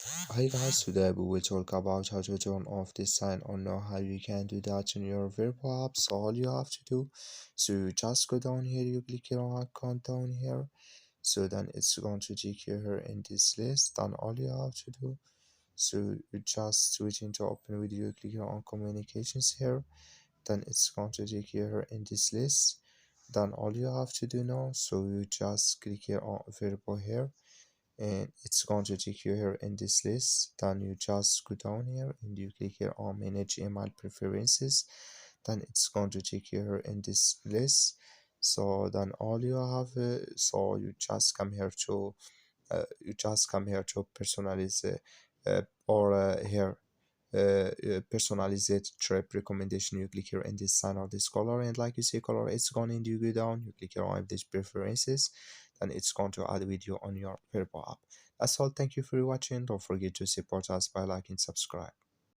Hi guys, today we will talk about how to turn off this sign or know how you can do that in your Vrbo app. So all you have to do, so you just go down here, you click here on account down here. So then it's going to take you here in this list. Then all you have to do, so you just switch into open video, click here on communications here. Then it's going to take you here in this list. Then all you have to do now, so you just click here on Vrbo here, and it's going to take you here in this list. Then you just go down here and you click here on manage email preferences. Then it's going to take you here in this list. So then all you have, so you just come here to personalize or here personalized trip recommendation. You click here in this sign or this color, and like you see color, it's gone, and you go down, you click here on these preferences, then it's going to add video on your Vrbo app. That's all. Thank you for watching. Don't forget to support us by liking, subscribe.